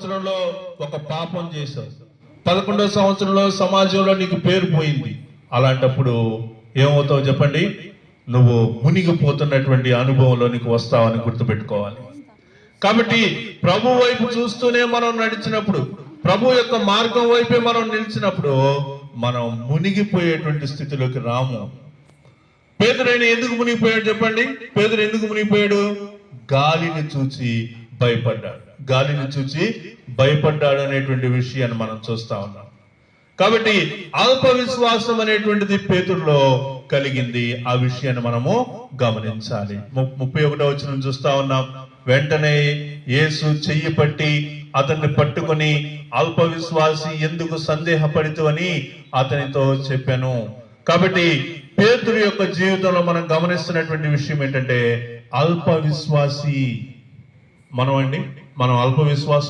సంవత్సరంలో ఒక పాపం చేశావు, 11వ సంవత్సరంలో సమాజంలో నీకు పేరు పోయింది. అలాంటప్పుడు ఏమవుతావు చెప్పండి? నువ్వు మునిగిపోతున్నటువంటి అనుభవంలో నీకు వస్తావని గుర్తుపెట్టుకోవాలి. కాబట్టి ప్రభు వైపు చూస్తూనే మనం నడిచినప్పుడు, ప్రభు యొక్క మార్గం వైపే మనం నిలిచినప్పుడు మనం మునిగిపోయేటువంటి స్థితిలోకి రాము. పేతురైన ఎందుకు మునిగిపోయాడు చెప్పండి? పేతురు ఎందుకు మునిగిపోయాడు? గాలిని చూచి భయపడ్డాడు. గాలిని చూచి భయపడ్డాడు అనేటువంటి విషయాన్ని మనం చూస్తా ఉన్నాం. కాబట్టి అల్ప విశ్వాసం అనేటువంటిది పేతురులో కలిగింది. ఆ విషయాన్ని మనము గమనించాలి. 31వ వచనం చూస్తా ఉన్నాం. వెంటనే యేసు చెయ్యి పట్టి అతన్ని పట్టుకొని, అల్ప విశ్వాసి ఎందుకు సందేహపడితు అని అతనితో చెప్పాను. కాబట్టి పేతురు యొక్క జీవితంలో మనం గమనిస్తున్నటువంటి విషయం ఏంటంటే అల్ప విశ్వాసి మనం అల్ప విశ్వాసం